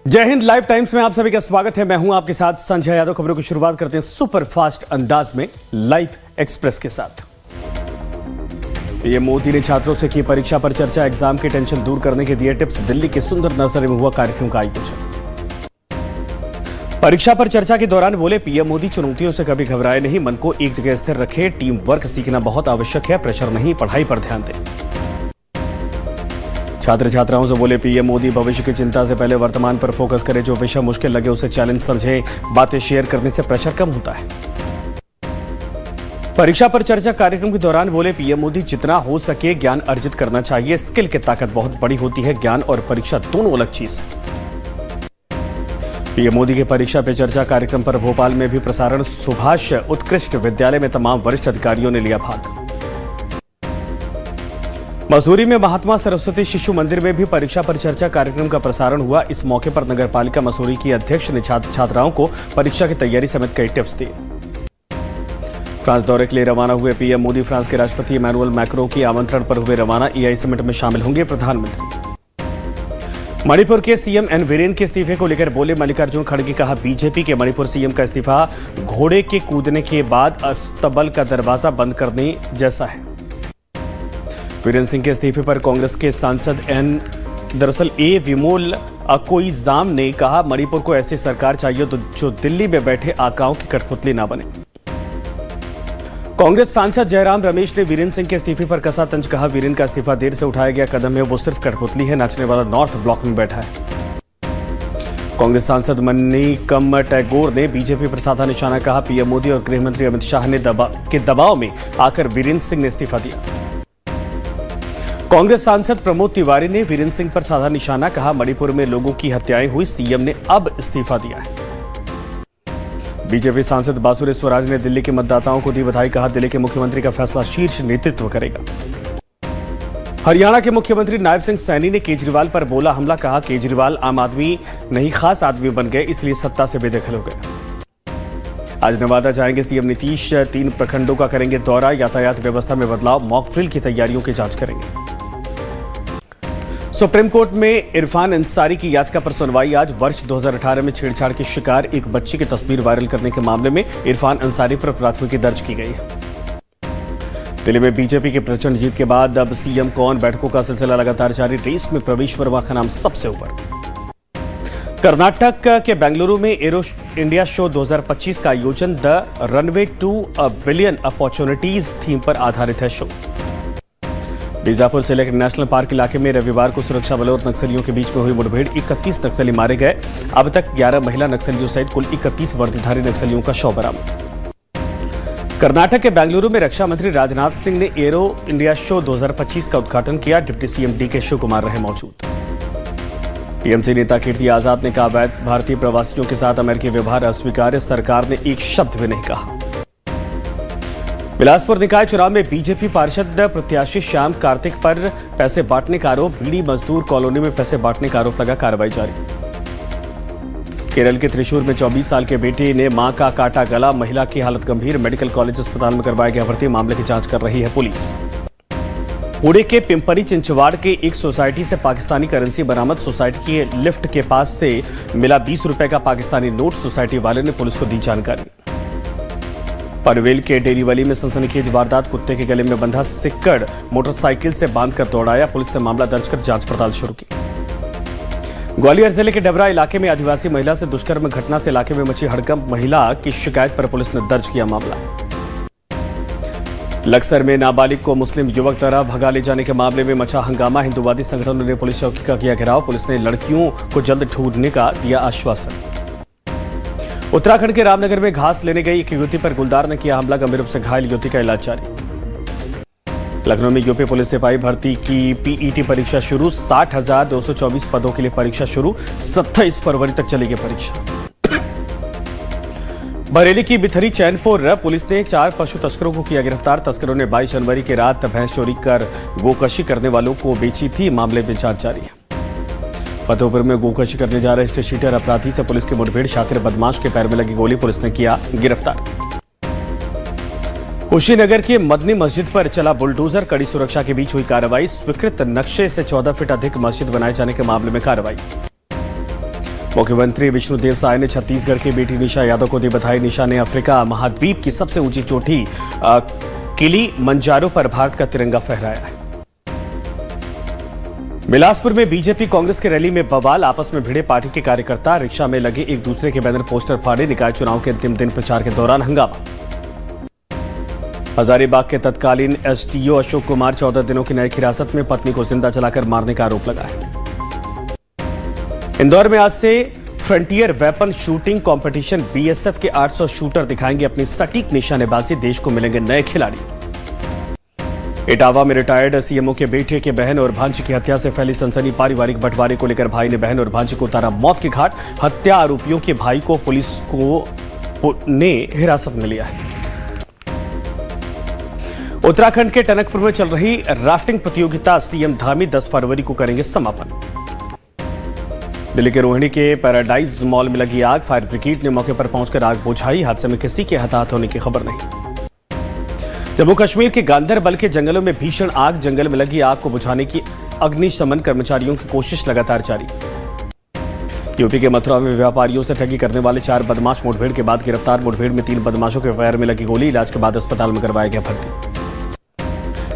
जय Hind. Live times में आप सभी का स्वागत है। मैं हूं आपके साथ संजय यादव। खबरों की शुरुआत करते हैं सुपर फास्ट अंदाज में लाइव एक्सप्रेस के साथ। पीएम मोदी ने छात्रों से की परीक्षा पर चर्चा, एग्जाम की टेंशन दूर करने के दिए टिप्स। दिल्ली के सुंदर नर्सरी में हुआ कार्यक्रम का आयोजन। परीक्षा पर चर्चा के दौरान बोले पीएम मोदी, चुनौतियों से कभी घबराए नहीं, मन को एक जगह स्थिर रखे, टीम वर्क सीखना बहुत आवश्यक है, प्रेशर नहीं, पढ़ाई पर ध्यान दें। छात्र छात्राओं से बोले पीएम मोदी, भविष्य की चिंता से पहले वर्तमान पर फोकस करें, जो विषय मुश्किल लगे उसे चैलेंज समझे, बातें शेयर करने से प्रेशर कम होता है। परीक्षा पर चर्चा कार्यक्रम के दौरान बोले पीएम मोदी, जितना हो सके ज्ञान अर्जित करना चाहिए, स्किल की ताकत बहुत बड़ी होती है, ज्ञान और परीक्षा दोनों अलग चीज है। पीएम मोदी के परीक्षा पे चर्चा कार्यक्रम पर भोपाल में भी प्रसारण, सुभाष उत्कृष्ट विद्यालय में तमाम वरिष्ठ अधिकारियों ने लिया भाग। मसूरी में महात्मा सरस्वती शिशु मंदिर में भी परीक्षा पर चर्चा कार्यक्रम का प्रसारण हुआ। इस मौके पर नगरपालिका मसूरी की अध्यक्ष ने छात्र छात्राओं को परीक्षा की तैयारी समेत कई टिप्स दिए। फ्रांस दौरे के लिए रवाना हुए पीएम मोदी, फ्रांस के राष्ट्रपति इमैनुअल मैक्रों की आमंत्रण पर हुए रवाना। EI समिट में शामिल होंगे प्रधानमंत्री। मणिपुर के सीएम एन वीरेन के इस्तीफे को लेकर बोले मल्लिकार्जुन खड़गे, कहा बीजेपी के मणिपुर सीएम का इस्तीफा घोड़े के कूदने के बाद अस्तबल का दरवाजा बंद करने जैसा है। वीरेंद्र सिंह के इस्तीफे पर कांग्रेस के सांसद दरअसल ए विमोल अकोइजाम ने कहा, मणिपुर को ऐसी सरकार चाहिए तो जो दिल्ली में बैठे आकाओं की कठपुतली ना बने। कांग्रेस सांसद जयराम रमेश ने वीरेंद्र सिंह के इस्तीफे पर कसा तंज, कहा वीरेंद्र का इस्तीफा देर से उठाया गया कदम है, वो सिर्फ कठपुतली है, नाचने वाला नॉर्थ ब्लॉक में बैठा है। कांग्रेस सांसद मन्नीकम टैगोर ने बीजेपी पर साधा निशाना, कहा पीएम मोदी और गृह मंत्री अमित शाह ने दबाव में आकर वीरेंद्र सिंह ने इस्तीफा दिया। कांग्रेस सांसद प्रमोद तिवारी ने वीरेंद्र सिंह पर साधा निशाना, कहा मणिपुर में लोगों की हत्याएं हुई, सीएम ने अब इस्तीफा दिया है। बीजेपी सांसद बासुरी स्वराज ने दिल्ली के मतदाताओं को दी बधाई, कहा दिल्ली के मुख्यमंत्री का फैसला शीर्ष नेतृत्व करेगा। हरियाणा के मुख्यमंत्री नायब सिंह सैनी ने केजरीवाल पर बोला हमला, कहा केजरीवाल आम आदमी नहीं खास आदमी बन गए, इसलिए सत्ता से बेदखल हो गए। आज नवादा जाएंगे सीएम नीतीश, 3 प्रखंडों का करेंगे दौरा, यातायात व्यवस्था में बदलाव, मॉक ड्रिल की तैयारियों की जांच करेंगे। सुप्रीम कोर्ट में इरफान अंसारी की याचिका पर सुनवाई आज। वर्ष 2018 में छेड़छाड़ की शिकार एक बच्ची की तस्वीर वायरल करने के मामले में इरफान अंसारी पर प्राथमिकी दर्ज की गई है। दिल्ली में बीजेपी की प्रचंड जीत के बाद अब सीएम कौन, बैठकों का सिलसिला लगातार जारी, रेस में प्रवेश वर्मा का नाम सबसे ऊपर। कर्नाटक के बेंगलुरु में एरो इंडिया शो 2025 का आयोजन, the runway to a billion opportunities theme पर आधारित है शो। बीजापुर जिले के नेशनल पार्क इलाके में रविवार को सुरक्षा बलों और नक्सलियों के बीच में हुई मुठभेड़, 31 नक्सली मारे गए। अब तक 11 महिला नक्सलियों सहित कुल 31 वर्दीधारी नक्सलियों का शव बरामद। कर्नाटक के बेंगलुरु में रक्षा मंत्री राजनाथ सिंह ने एरो इंडिया शो 2025 का उद्घाटन किया। Deputy CM DK Shivakumar रहे मौजूद। टीएमसी नेता कीर्ति आजाद ने कहा वैध भारतीय प्रवासियों के साथ अमेरिकी व्यवहार अस्वीकार्य, सरकार ने एक शब्द भी नहीं कहा। बिलासपुर निकाय चुनाव में बीजेपी पार्षद प्रत्याशी श्याम कार्तिक पर पैसे बांटने का आरोप, बीड़ी मजदूर कॉलोनी में पैसे बांटने का आरोप लगा, कार्रवाई जारी। केरल के त्रिशूर में 24 साल के बेटे ने मां का काटा गला, महिला की हालत गंभीर, मेडिकल कॉलेज अस्पताल में करवाया गया भर्ती, मामले की जांच कर रही है पुलिस। पुणे के पिंपरी चिंचवाड़ के एक सोसाइटी से पाकिस्तानी करेंसी बरामद, सोसाइटी के लिफ्ट के पास से मिला 20 रुपए का पाकिस्तानी नोट, सोसाइटी वाले ने पुलिस को दी जानकारी। पनवेल के डेरीवली में सनसनीखेज वारदात, कुत्ते के गले में बंधा सिक्कड़ मोटरसाइकिल से बांधकर दौड़ाया, पुलिस ने मामला दर्ज कर जांच पड़ताल शुरू की। ग्वालियर जिले के डबरा इलाके में आदिवासी महिला से दुष्कर्म घटना से इलाके में मची हड़कंप, महिला की शिकायत पर पुलिस ने दर्ज किया मामला। लक्सर में नाबालिग को मुस्लिम युवक द्वारा भगा ले जाने के मामले में मचा हंगामा, हिंदुवादी संगठनों ने पुलिस चौकी का किया घेराव, पुलिस ने लड़कियों को जल्द ढूंढने का दिया आश्वासन। उत्तराखंड के रामनगर में घास लेने गई एक युवती पर गुलदार ने किया हमला, गंभीर रूप से घायल युवती का इलाज जारी। लखनऊ में यूपी पुलिस सिपाही भर्ती की पीईटी परीक्षा शुरू, 60,224 पदों के लिए परीक्षा शुरू, 27 फरवरी तक चलेगी परीक्षा। बरेली की बिथरी चैनपुर पुलिस ने 4 पशु तस्करों को किया गिरफ्तार, तस्करों ने 22 जनवरी की रात भैंस चोरी कर गोकशी करने वालों को बेची थी, मामले में जांच जारी है। फतेहपुर में गोकशी करने जा रहे स्ट्रीट शीटर अपराधी से पुलिस की मुठभेड़, शातिर बदमाश के पैर में लगी गोली, पुलिस ने किया गिरफ्तार। कुशीनगर के मदनी मस्जिद पर चला बुलडोजर, कड़ी सुरक्षा के बीच हुई कार्रवाई, स्वीकृत नक्शे से 14 फीट अधिक मस्जिद बनाए जाने के मामले में कार्रवाई। मुख्यमंत्री विष्णुदेव साय ने छत्तीसगढ़ की बेटी निशा यादव को दी बधाई। निशा ने अफ्रीका महाद्वीप की सबसे ऊंची चोटी किलिमंजारो पर भारत का तिरंगा फहराया। बिलासपुर में बीजेपी कांग्रेस की रैली में बवाल। आपस में भिड़े पार्टी के कार्यकर्ता, रिक्शा में लगे एक दूसरे के बैनर पोस्टर फाड़े। निकाय चुनाव के अंतिम दिन प्रचार के दौरान हंगामा। हजारीबाग के तत्कालीन एसडीओ अशोक कुमार 14 दिनों की न्यायिक हिरासत में, पत्नी को जिंदा जलाकर मारने का आरोप लगा है। इंदौर में आज से frontier weapon shooting competition. BSF के 800 शूटर दिखाएंगे अपनी सटीक निशानेबाजी। देश को मिलेंगे नए खिलाड़ी। इटावा में रिटायर्ड सीएमओ के बेटे के बहन और भांजी की हत्या से फैली सनसनी। पारिवारिक बंटवारे को लेकर भाई ने बहन और भांजी को उतारा मौत के घाट। हत्या आरोपियों के भाई को पुलिस ने हिरासत में लिया है। उत्तराखंड के टनकपुर में चल रही राफ्टिंग प्रतियोगिता सीएम धामी 10 फरवरी को करेंगे समापन। दिल्ली के रोहिणी के पैराडाइज मॉल में लगी आग। फायर ब्रिगेड ने मौके पर पहुंचकर आग बुझाई। हादसे में किसी के हताहत होने की खबर नहीं। जम्मू कश्मीर के गांदरबल के जंगलों में भीषण आग। जंगल में लगी आग को बुझाने की अग्निशमन कर्मचारियों की कोशिश लगातार जारी। यूपी के मथुरा में व्यापारियों से ठगी करने वाले 4 बदमाश मुठभेड़ के बाद गिरफ्तार। मुठभेड़ में 3 बदमाशों के पैर में लगी गोली। इलाज के बाद अस्पताल में करवाया गया भर्ती।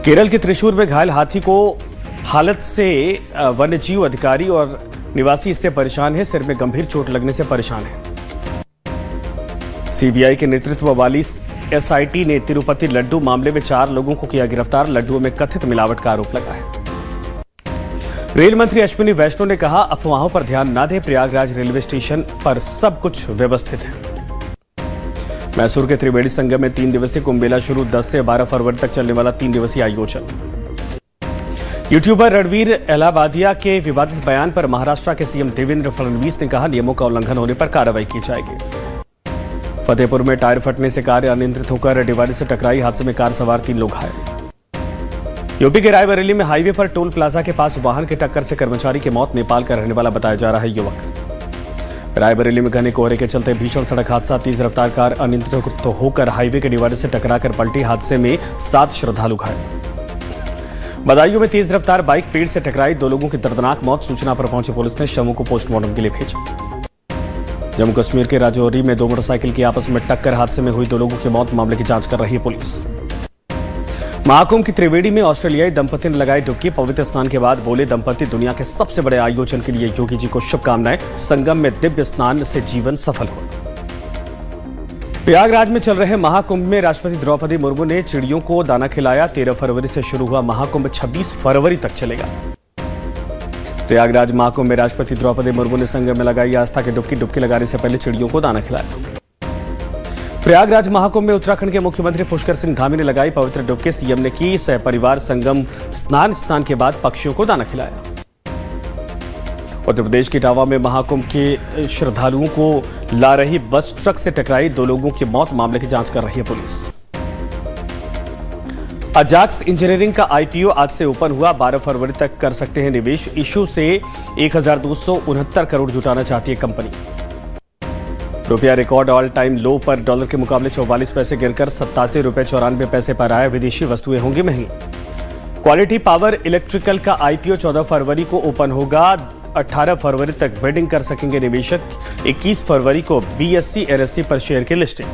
केरल के त्रिशूर में घायल हाथी को हालत से वन्यजीव अधिकारी और निवासी इससे परेशान है। सिर में गंभीर चोट लगने से परेशान है। सीबीआई के नेतृत्व वाली एसआईटी ने तिरुपति लड्डू मामले में 4 लोगों को किया गिरफ्तार। लड्डुओं में कथित मिलावट का आरोप लगा है। रेल मंत्री अश्विनी वैष्णव ने कहा, अफवाहों पर ध्यान न दें। प्रयागराज रेलवे स्टेशन पर सब कुछ व्यवस्थित है। मैसूर के त्रिवेणी संगम में 3 दिवसीय कुंभ मेला शुरू। 10 से 12 फरवरी तक चलने वाला 3 दिवसीय आयोजन। यूट्यूबर रणवीर एलाहाबादिया के विवादित बयान पर महाराष्ट्र के सीएम देवेंद्र फडणवीस ने कहा, नियमों का उल्लंघन होने पर कार्रवाई की जाएगी। फतेहपुर में टायर फटने से कार अनियंत्रित होकर डिवाइडर से टकराई। हादसे में कार सवार 3 लोग घायल। यूपी के रायबरेली में हाईवे पर टोल प्लाजा के पास वाहन की टक्कर से कर्मचारी की मौत। नेपाल का रहने वाला बताया जा रहा है युवक। रायबरेली में घने कोहरे के चलते भीषण सड़क हादसा। तेज रफ्तार कार अनियंत्रित होकर हाईवे के डिवाइडर से टकराकर पलटी। हादसे में 7 श्रद्धालु घायल। बदायूं में तेज रफ्तार बाइक पेड़ से टकराई। 2 लोगों की दर्दनाक मौत। सूचना पर पहुंची पुलिस ने शवों को पोस्टमार्टम के लिए भेजा। जम्मू कश्मीर के राजौरी में 2 मोटरसाइकिल की आपस में टक्कर। हादसे में हुई 2 लोगों की मौत। मामले की जांच कर रही है पुलिस। महाकुंभ की त्रिवेणी में ऑस्ट्रेलियाई दंपति ने लगाई डुबकी। पवित्र स्नान के बाद बोले दंपति, दुनिया के सबसे बड़े आयोजन के लिए योगी जी को शुभकामनाएं। संगम में दिव्य स्नान से जीवन सफल हो। प्रयागराज में चल रहे महाकुंभ में राष्ट्रपति द्रौपदी मुर्मू ने चिड़ियों को दाना खिलाया। 13 फरवरी से शुरू हुआ महाकुंभ 26 फरवरी तक चलेगा। प्रयागराज महाकुंभ में राष्ट्रपति द्रौपदी मुर्मू ने संगम में लगाई आस्था की डुबकी। डुबकी लगाने से पहले चिड़ियों को दाना खिलाया। प्रयागराज महाकुंभ में उत्तराखंड के मुख्यमंत्री पुष्कर सिंह धामी ने लगाई पवित्र डुबकी। सीएम ने की सहपरिवार संगम स्नान के बाद पक्षियों को दाना खिलाया। उत्तर प्रदेश के इटावा में महाकुंभ के श्रद्धालुओं को ला रही बस ट्रक से टकराई। 2 लोगों की मौत। मामले की जांच कर रही है पुलिस। अजाक्स इंजीनियरिंग का आईपीओ आज से ओपन हुआ। 12 फरवरी तक कर सकते हैं निवेश। इशू से 1269 करोड़ जुटाना चाहती है कंपनी। रुपया रिकॉर्ड ऑल टाइम लो पर। डॉलर के मुकाबले 44 पैसे गिरकर 87 रुपये 94 पैसे पर आया। विदेशी वस्तुएं होंगी महंगी। क्वालिटी पावर इलेक्ट्रिकल का आईपीओ 14 फरवरी को ओपन होगा। 18 फरवरी तक बिडिंग कर सकेंगे निवेशक। 21 फरवरी को बीएससी एनएससी पर शेयर की लिस्टिंग।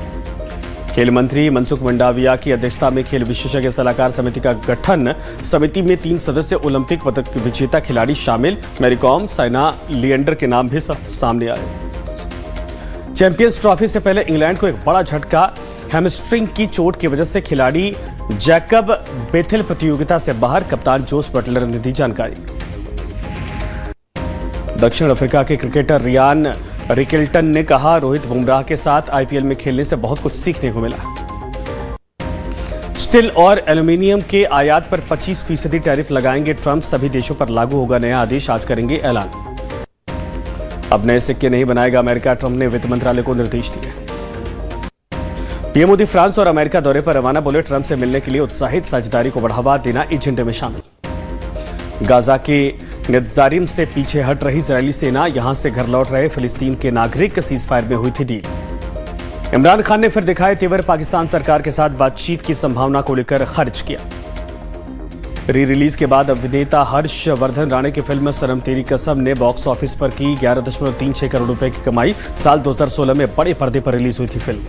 खेल मंत्री मनसुख मंडाविया की अध्यक्षता में खेल विशेषज्ञ सलाहकार समिति का गठन। समिति में 3 सदस्य ओलंपिक पदक विजेता खिलाड़ी शामिल। मैरीकॉम, साइना, लिएंडर के नाम भी सामने आए। चैंपियंस ट्रॉफी से पहले इंग्लैंड को एक बड़ा झटका। हैमस्ट्रिंग की चोट की वजह से खिलाड़ी जैकब बेथेल प्रतियोगिता से बाहर। कप्तान जोस बटलर ने दी जानकारी। दक्षिण अफ्रीका के क्रिकेटर रियान रिकिल्टन ने कहा, रोहित बुमराह के साथ आईपीएल में खेलने से बहुत कुछ सीखने को मिला। स्टील और एल्यूमिनियम के आयात पर 25% टैरिफ लगाएंगे ट्रंप। सभी देशों पर लागू होगा नया आदेश। आज करेंगे ऐलान। अब नए सिक्के नहीं बनाएगा अमेरिका। ट्रंप ने वित्त मंत्रालय को निर्देश दिए। पीएम मोदी फ्रांस और अमेरिका दौरे पर रवाना। बोले, ट्रंप से मिलने के लिए उत्साहित। साझेदारी को बढ़ावा देना एजेंडे में शामिल। गाजा के नेत्जारिम से पीछे हट रही इजरायली सेना। यहां से घर लौट रहे फिलिस्तीन के नागरिक। सीजफायर में हुई थी डील। इमरान खान ने फिर दिखाए तेवर। पाकिस्तान सरकार के साथ बातचीत की संभावना को लेकर खारिज किया। री रिलीज के बाद अभिनेता हर्षवर्धन राणे की फिल्म सनम तेरी कसम ने बॉक्स ऑफिस पर की 11.36 करोड़ रुपए की कमाई। साल 2016 में बड़े पर्दे पर रिलीज हुई थी फिल्म।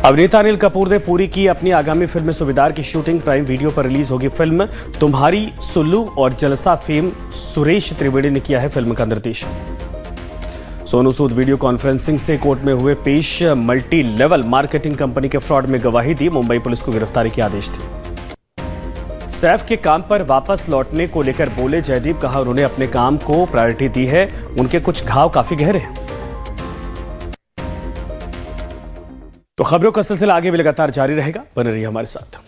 अभिनेता अनिल कपूर ने पूरी की अपनी आगामी फिल्म सूबेदार की शूटिंग। प्राइम वीडियो पर रिलीज होगी फिल्म। तुम्हारी सुल्लू और जलसा फेम सुरेश त्रिवेदी ने किया है फिल्म का निर्देशन। सोनू सूद वीडियो कॉन्फ्रेंसिंग से कोर्ट में हुए पेश। मल्टी लेवल मार्केटिंग कंपनी के फ्रॉड में गवाही दी। मुंबई पुलिस को गिरफ्तारी के आदेश थे। सैफ के काम पर वापस लौटने को लेकर बोले जयदीप। कहा उन्होंने अपने काम को प्रायोरिटी दी है। उनके कुछ घाव काफी गहरे हैं। तो खबरों का सिलसिला आगे भी लगातार जारी रहेगा, बने रहिए हमारे साथ।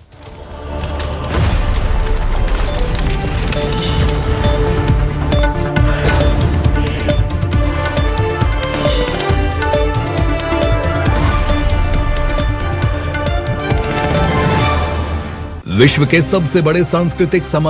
विश्व के सबसे बड़े सांस्कृतिक समागम